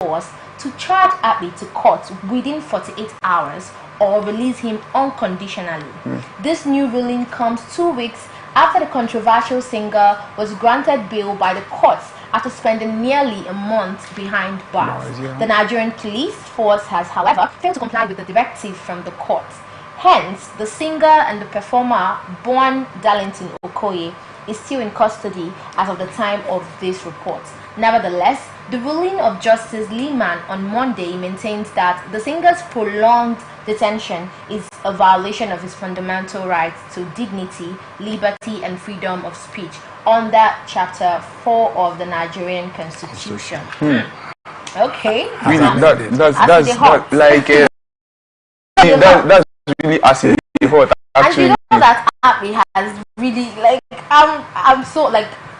force to charge Abbey to court within 48 hours or release him unconditionally. This new ruling comes 2 weeks after the controversial singer was granted bail by the courts after spending nearly a month behind bars. The Nigerian police force has, however, failed to comply with the directive from the courts. Hence, the singer and the performer, born Darlington Okoye, is still in custody as of the time of this report. Nevertheless, the ruling of Justice Lehman on Monday maintains that the singer's prolonged detention is a violation of his fundamental rights to dignity, liberty, and freedom of speech under Chapter 4 of the Nigerian Constitution. Okay. Really, that's really acid hot. Actually, and you know that Abbey has really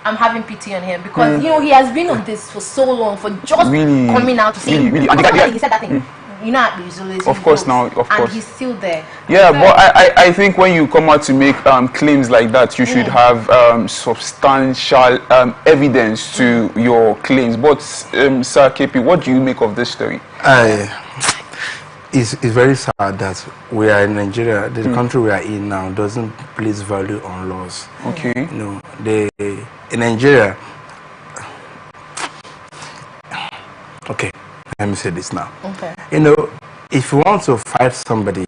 I'm having pity on him because you know he has been on this for so long for just coming out to say really. And he said that thing. You know, Abbey is always of course now, of course, and he's still there. Yeah, but I think when you come out to make claims like that, you should have substantial evidence to your claims. But Sir KP, what do you make of this story? It's very sad that we are in Nigeria. The country we are in now doesn't place value on laws. Okay. You know, in Nigeria. Okay, let me say this now. Okay. You know, if you want to fight somebody,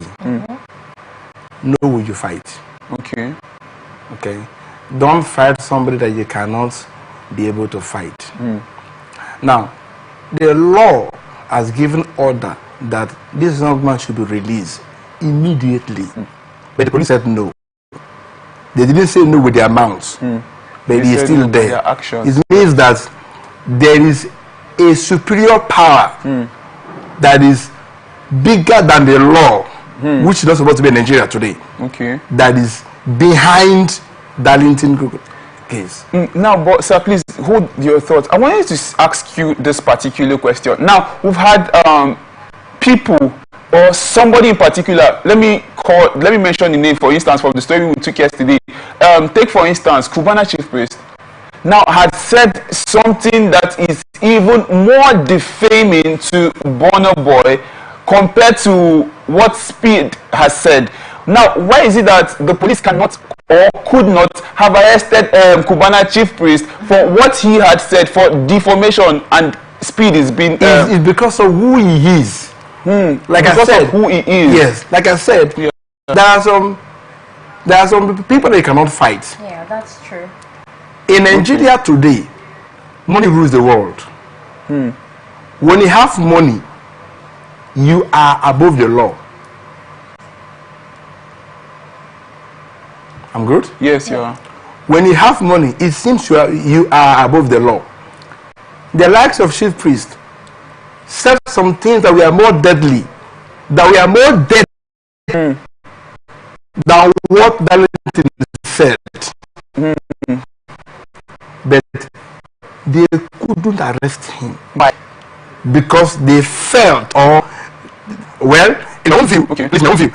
know who you fight. Okay. Okay. Don't fight somebody that you cannot be able to fight. Now, the law has given order that this young man should be released immediately. But the police said no. They didn't say no with their mouths, but he is still there. It means that there is a superior power that is bigger than the law, which is not supposed to be in Nigeria today. Okay. That is behind Darlington case. Now, but sir, please hold your thoughts. I wanted to ask you this particular question. Now, we've had people or somebody in particular. Let me mention the name, for instance, from the story we took yesterday. Take for instance Cubana chief priest. Now had said something that is even more defaming to Burna Boy compared to what Speed has said. Now, why is it that the police cannot or could not have arrested Cubana chief priest for what he had said for defamation, and Speed is being it's because of who he is. Like I said, who he is. Yes, like I said, there are some people that you cannot fight. Yeah, that's true. In Nigeria today, money rules the world. When you have money, you are above the law. I'm good? Yes, you are. When you have money, it seems you are above the law. The likes of chief priest said some things that were more deadly, than what Darlington said. But they couldn't arrest him. Why? Because they felt, in my own view,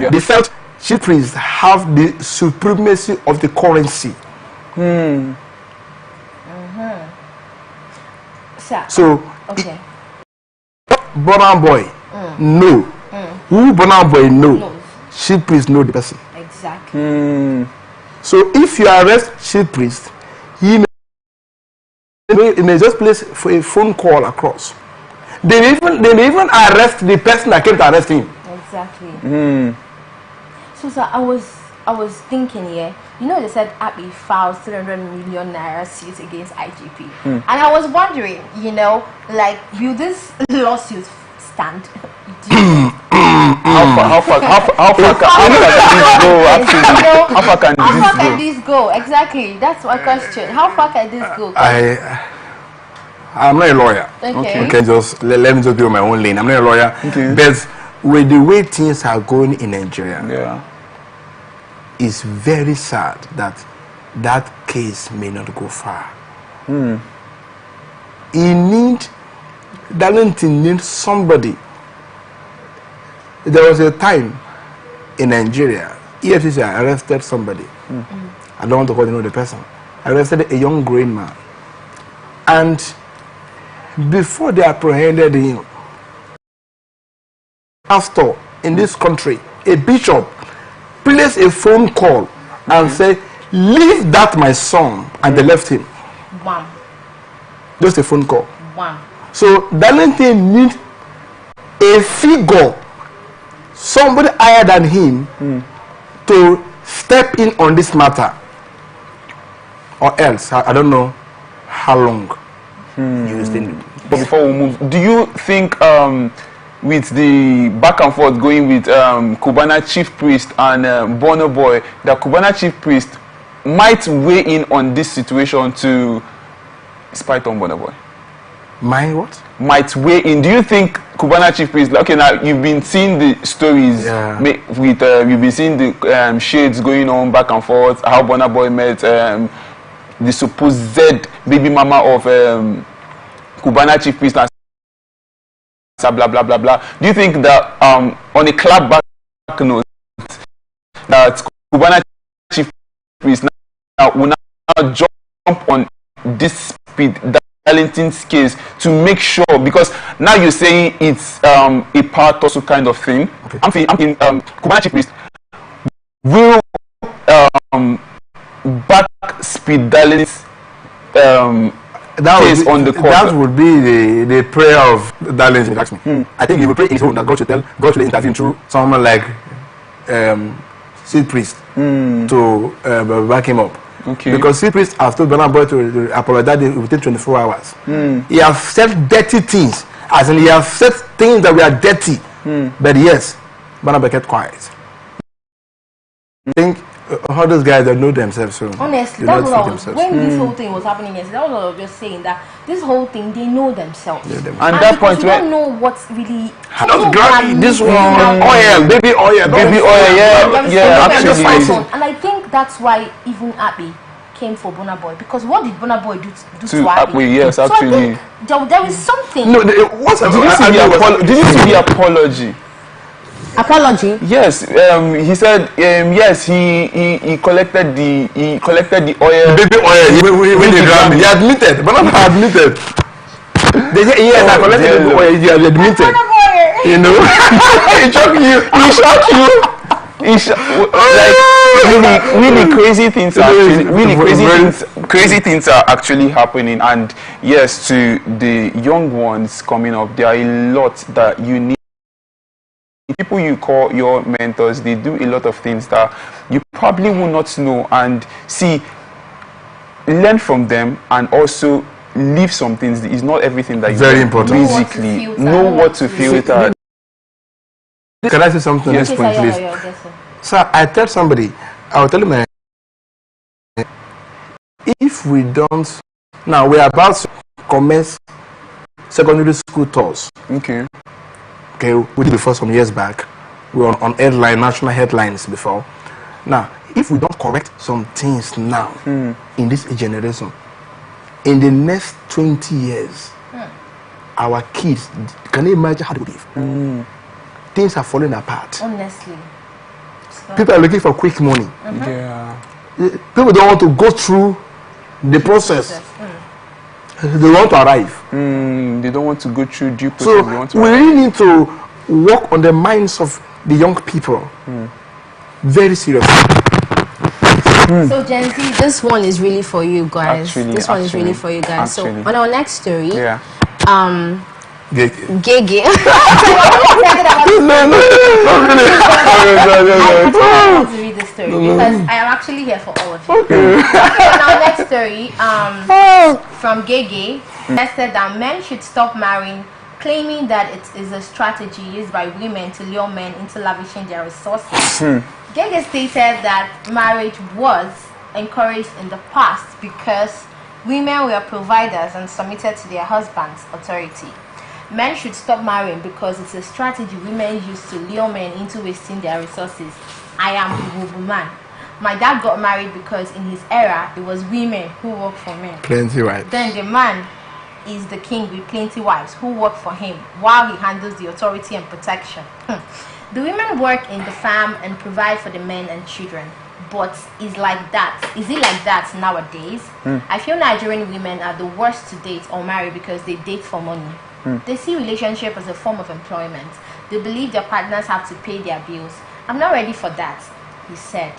they felt chief priests have the supremacy of the currency. So, Burna Boy, no. Who Burna Boy know? Chief priest know the person. Exactly. So if you arrest chief priest, he may just place for a phone call across. They may even arrest the person that came to arrest him. Exactly. So sir, I was thinking here. You know, they said Abbey filed 300 million naira suit against IGP, and I was wondering, you know, like, will this lawsuit stand? How far can this go? Exactly, that's my question. How far can this go? I'm not a lawyer. Okay, just let me just be on my own lane. I'm not a lawyer, but with the way things are going in Nigeria, it's very sad that that case may not go far. Darlington needs somebody. There was a time in Nigeria, EFCC arrested somebody. I don't want to call the person. Arrested a young green man. And before they apprehended him, pastor in this country, a bishop, place a phone call and say, leave that my son, and they left him. Wow. Just a phone call. Wow. So Darlington needs a figure, somebody higher than him, to step in on this matter, or else I don't know how long you still. But before we move, do you think with the back and forth going with Cubana chief priest and Burna Boy, the Cubana chief priest might weigh in on this situation to spite on Burna Boy? What? Might weigh in. Do you think Cubana chief priest? Okay, now you've been seeing the stories with you've been seeing the shades going on back and forth. How Burna Boy met the supposed baby mama of Cubana chief priest and blah blah blah blah. Do you think that on a clap back note that Cubana chief priest now will now jump on this speed Darlington's case to make sure, because now you're saying it's a power tussle kind of thing. Okay. I'm thinking Cubana chief priest will back speed Darlington's case on the court. That would be the prayer of Darlington, if you ask me. I think he will pray in his home that God should intervene through someone like Seed Priest to back him up. Okay. Because Seed Priest has told Burna Boy to apologize within 24 hours. He has said dirty things, as in he has said things that were dirty. But yes, Burna Boy kept quiet. I think all those guys that know themselves, so honestly, that's what I was, when this whole thing was happening yesterday, that was what I was just saying, that this whole thing, they know themselves. And that point, we don't know what's really this one, oil, baby oil, absolutely. And I think that's why even Abby came for Burna Boy, because what did Burna Boy do to Abby? Yes, actually. So there is something. No, did you see the apology? Apology? Yes, he said yes. He collected the oil. Baby oil. When they drowned, he admitted. Burna Boy admitted. They said yes, I collected the oil. He admitted. You know, he shocked you. Really crazy things are crazy things are actually happening. And yes, to the young ones coming up, there are a lot that you need. People you call your mentors, they do a lot of things that you probably will not know, and see, learn from them, and also leave some things. It's not everything that you very important. Basically, know what to filter. Can I say something? Yes, please. Sir, I tell somebody, I'll tell him, if we don't, now we're about to commence secondary school tours. Okay, we did before some years back. We were on headline, national headlines before. Now, if we don't correct some things now in this generation, in the next 20 years, our kids, can you imagine how they will live? Things are falling apart. Honestly. People are looking for quick money. People don't want to go through the process. They want to arrive. They don't want to go through due process. So they want to we really need to work on the minds of the young people. Very seriously. So Genz, this one is really for you guys. This one is really for you guys. So on our next story, Gege. I want to read the story because I am actually here for all of you. On our next story, from Gege, it said that men should stop marrying, claiming that it is a strategy used by women to lure men into lavishing their resources. Gege stated that marriage was encouraged in the past because women were providers and submitted to their husband's authority. Men should stop marrying because it's a strategy women use to lure men into wasting their resources. I am a woman. My dad got married because in his era, it was women who worked for men. Plenty wives. Then the man is the king with plenty wives who work for him while he handles the authority and protection. The women work in the farm and provide for the men and children. But is it like that nowadays? I feel Nigerian women are the worst to date or marry because they date for money. They see relationship as a form of employment. They believe their partners have to pay their bills. I'm not ready for that, he said.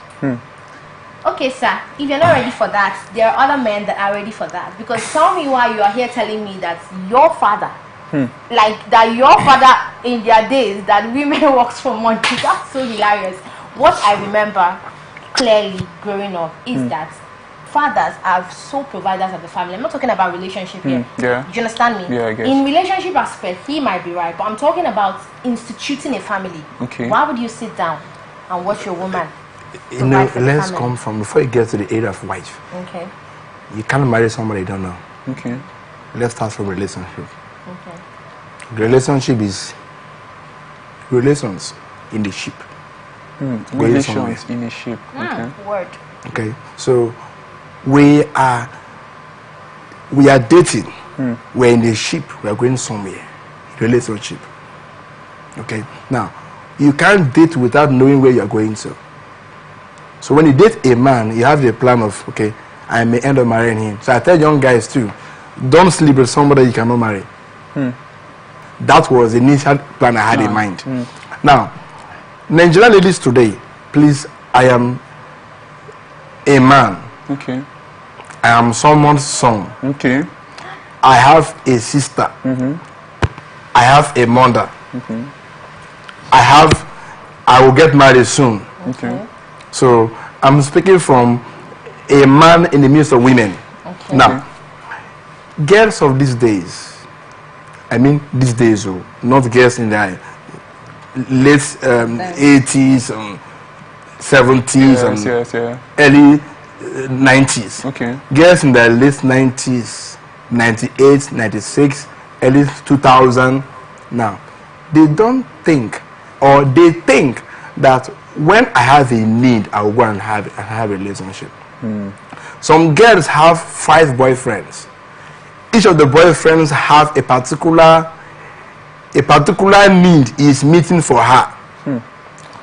Okay, sir, if you're not ready for that, there are other men that are ready for that. Because tell me why you are here telling me that your father, like that your father in their days, that women works for money. That's so hilarious. What I remember clearly growing up is that fathers are sole providers of the family. I'm not talking about relationship here. Yeah. Do you understand me? Yeah, I guess. In relationship aspect, he might be right, but I'm talking about instituting a family. Okay. Why would you sit down and watch your woman? You know, let's come from before you get to the area of wife. Okay. You can't marry somebody you don't know. Okay. Let's start from relationship. Okay. Relationship is relations in the ship. Relations in a ship. Okay. Word. Okay, so we are dating. We're in the ship. We are going somewhere. Relationship. Okay. Now, you can't date without knowing where you are going to. So when you date a man, you have the plan of, okay, I may end up marrying him. So I tell young guys too, don't sleep with somebody you cannot marry. That was the initial plan I had in mind. Now, Nigerian ladies today, please, I am a man. Okay. I am someone's son. Okay. I have a sister. I have a mother. I will get married soon. Okay. So I'm speaking from a man in the midst of women. Okay. Now, girls of these days, I mean these days, not girls in the late 80s, 70s, and early 90s. Okay. Girls in the late 90s, 98, 96, early 2000. Now, they don't think, or they think that when I have a need, I will go and have a relationship. Some girls have 5 boyfriends. Each of the boyfriends have a particular need is meeting for her.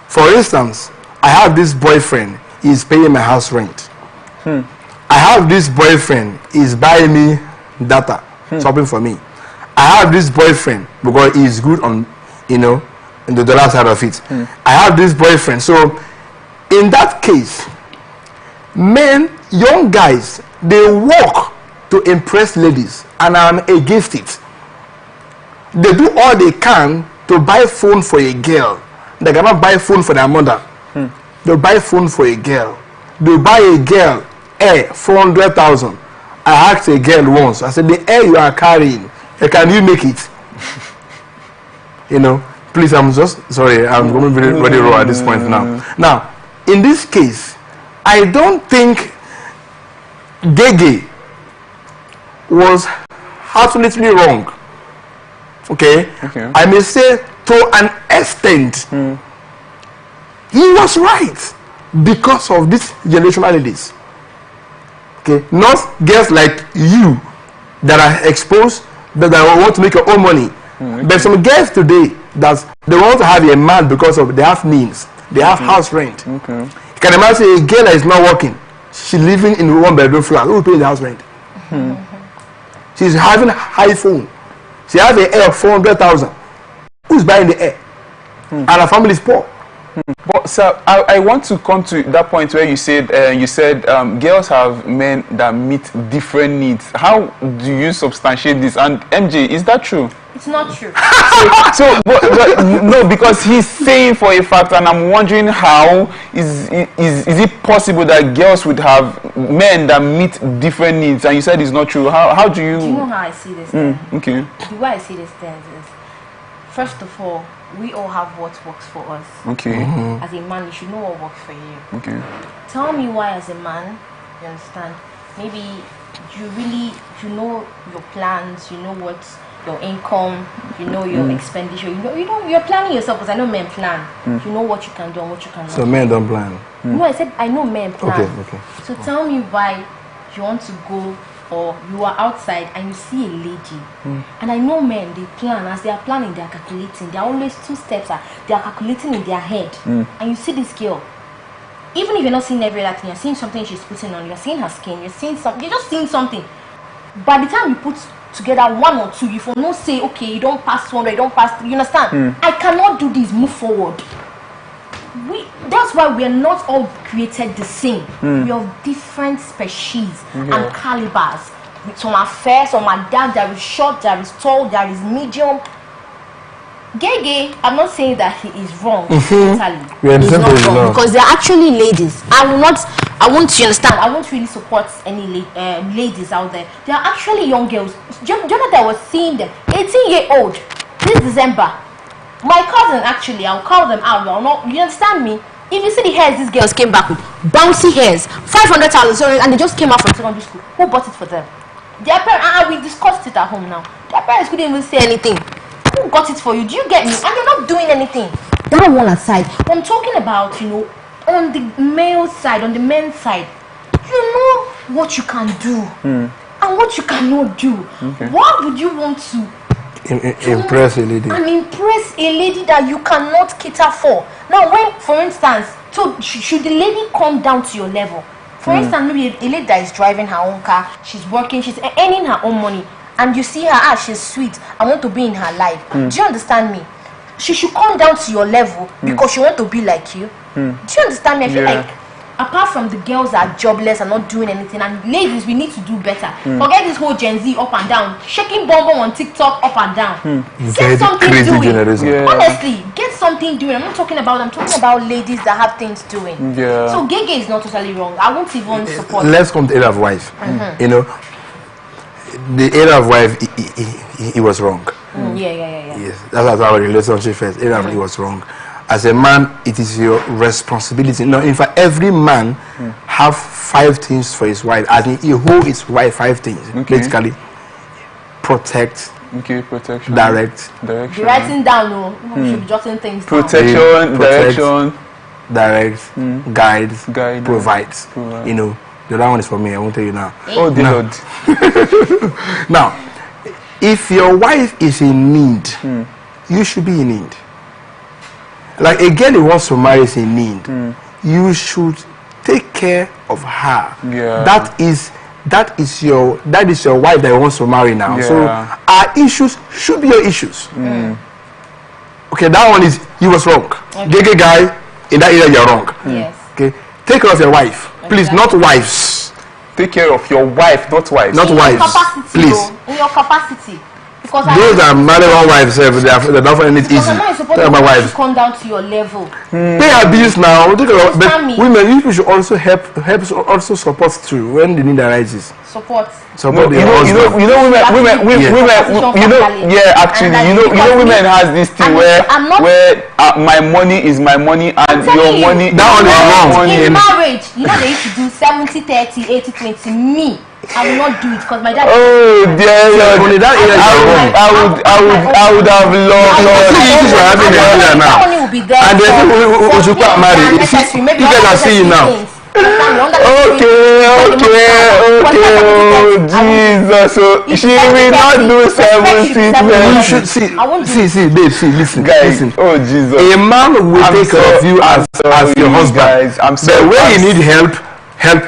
For instance, I have this boyfriend, he is paying my house rent. I have this boyfriend, he is buying me data, shopping for me. I have this boyfriend because he is good on, in the dollar side of it. I have this boyfriend. So in that case, men, young guys, they work to impress ladies, and I'm against it. They do all they can to buy phone for a girl. They cannot buy phone for their mother. They buy phone for a girl. They buy a girl air 400,000. I asked a girl once, I said, the air you are carrying, can you make it? Please, I'm just sorry, I'm going to be very raw at this point now. Now, in this case, I don't think Gege was absolutely wrong. Okay? I may say to an extent, he was right because of this generational ladies. Okay? Not girls like you that are exposed, that want to make your own money. But some girls today that they want to have a man because of they have means, they have house rent. You can imagine a girl that is not working, she's living in a 1-bedroom flat. Who will pay the house rent? She's having iPhone. She has an air of 400,000. Who's buying the air? And her family is poor. But sir, I want to come to that point where you said girls have men that meet different needs. How do you substantiate this? And MJ, is that true? It's not true. but no, because he's saying for a fact, and I'm wondering how is it possible that girls would have men that meet different needs? And you said it's not true. How do you? Do you know how I see this thing? Okay. The way I see this thing is, first of all, we all have what works for us. Okay. As a man, you should know what works for you. Okay. Tell me why, as a man, you understand? Maybe you know your plans, you know what's your income, you know your expenditure, you're planning yourself, because I know men plan. You know what you can do and what you cannot. So men don't plan. No, I said I know men plan. Okay. So tell me why you want to go, or you are outside and you see a lady, and I know men, they plan. As they are planning, they are calculating. There are always 2 steps. They are calculating in their head. And you see this girl, even if you're not seeing every other thing, you're seeing something she's putting on, you're seeing her skin, you're seeing something, you're just seeing something. By the time you put together 1 or 2, you for no say, okay, you don't pass 1 or you don't pass 3, you understand? I cannot do this, move forward. That's why we are not all created the same. We are different species and calibers. Some are fair, some are dark, there is short, there is tall, there is medium. Gay, I'm not saying that he is wrong totally. He's not wrong because they're actually ladies. I want you understand, I won't really support any ladies out there. They are actually young girls. Jonathan was seeing them, 18-year-old this December. My cousin, actually, I'll call them out. You understand me? If you see the hairs these girls came back with, bouncy hairs, 500,000, sorry, and they just came out from secondary school. Who bought it for them? Their parents, we discussed it at home now. Their parents couldn't even say anything. Who got it for you? Do you get me? And you're not doing anything. That one aside, I'm talking about, on the male side, on the men's side, you know what you can do and what you cannot do. Why would you want to impress a lady and impress a lady that you cannot cater for? Now, when, for instance, so should the lady come down to your level? For instance, maybe a lady that is driving her own car, she's working, she's earning her own money, and you see her, she's sweet, I want to be in her life. Do you understand me? She should come down to your level because she want to be like you. Do you understand me? I feel like, apart from the girls that are jobless and not doing anything, and ladies, we need to do better. Forget this whole Gen Z up and down, shaking bomb on TikTok up and down. Get something doing. Honestly, get something doing. I'm talking about ladies that have things doing. So gay is not totally wrong. I won't even support. Let's come to area of wife. The area of wife, he was wrong. Yes, that's our relationship first. Area of he was wrong. As a man, it is your responsibility. No, in fact, every man have 5 things for his wife. As in, he owe his wife 5 things. Basically, protect, protection, direct. You're writing down, we should be jotting things down. Direction, direct, guides, provides. The other one is for me. I won't tell you now. Oh, dear Lord. Now, if your wife is in need, you should be in need. Like a girl who wants to marry is in need, you should take care of her. That is your wife that wants to marry now. So our issues should be your issues. Okay, that one is he was wrong. Gay guy in that area you're wrong. Okay, take care of your wife, please, not wives. Take care of your wife, not wives. Not wives, please. In your capacity. Because those that marry one wife, they're not finding it easy. Tell my wife to come down to your level. Pay our bills now. But women, you should also help also support too when the need arises. Support. Women has this thing where my money is my money and your money. That one is wrong. In marriage, they used to do 70-30, 80-20. Me, I will not do it because my dad. Oh dear Lord! I would have loved. That will be there. And then we should get married. You guys are seeing now. Okay. Oh Jesus! So she will not do 70. You should see, babe. Listen, guys. listen. Oh Jesus! A man will take care of you as your husband. Guys, I'm sorry. But when you need help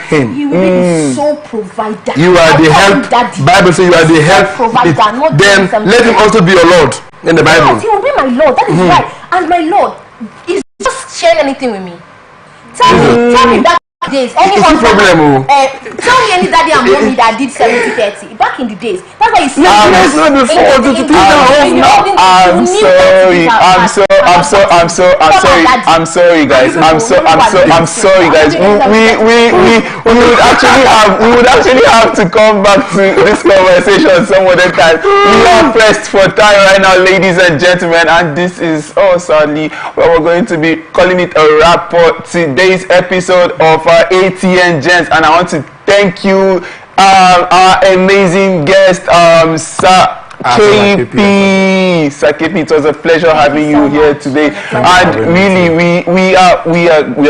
him. He will be so provider. You are the help. Bible says you are the help. Provider, then let him also be your Lord in the Bible. Yes, he will be my Lord. That is right. And my Lord is just sharing anything with me. Tell me that. Days. Tell me any daddy and mommy that did 70-30 back in the days. That's why you see. I'm sorry, guys. We would actually have to come back to this conversation some other time. We are pressed for time right now, ladies and gentlemen, and this is sadly where we're going to be calling it a wrap for today's episode of ATN Genz, and I want to thank you, our amazing guest, Sir KP. Sir KP, it was a pleasure having you here today, and really, we are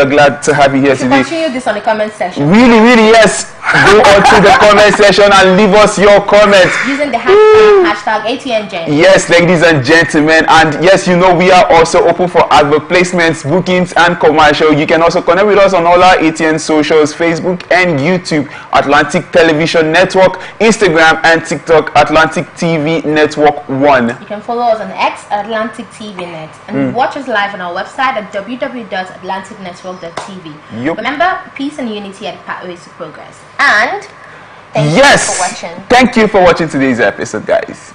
glad to have you here today. Continue this on the comment section. Really, yes. Go on to the comment section and leave us your comments. Using the hashtag ATN Genz. Yes, ladies and gentlemen, and yes, you know we are also open for advert placements, bookings, and commercial. You can also connect with us on all our ATN socials, Facebook and YouTube, Atlantic Television Network, Instagram and TikTok, Atlantic TV Network 1. You can follow us on X, Atlantic TV Net, and watch us live on our website at www.atlanticnetwork.tv. Remember, peace and unity are the pathways to progress. And thank you for watching. Thank you for watching today's episode, guys.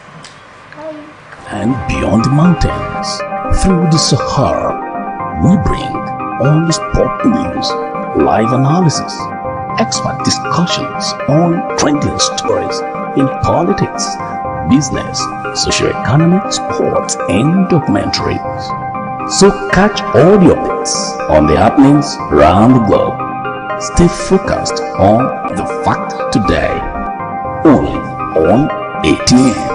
And beyond the mountains, through the Sahara, we bring all the sport news, live analysis, expert discussions on trending stories in politics, business, socio-economic, sports, and documentaries. So catch all your bits on the happenings around the globe. Stay focused on the fact today, only on ATN.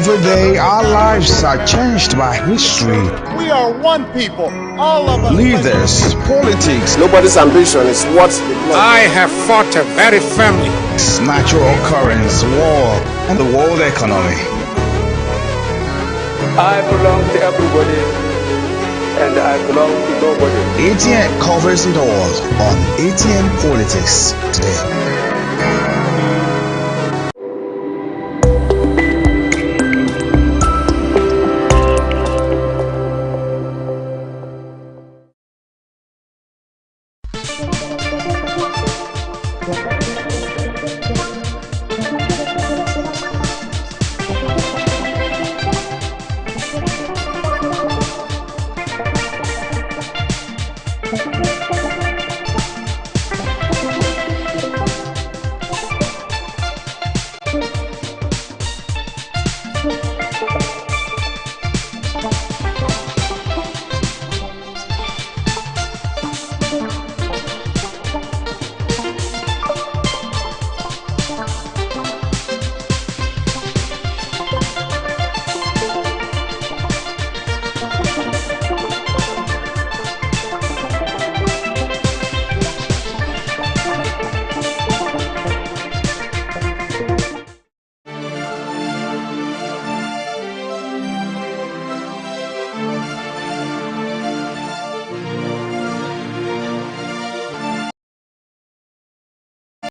Every day, our lives are changed by history. We are one people, all of us. Leaders, politics, nobody's ambition is what I have fought very firmly. natural occurrence, war, and the world economy. I belong to everybody and I belong to nobody. ATN covers it all on ATN Politics today.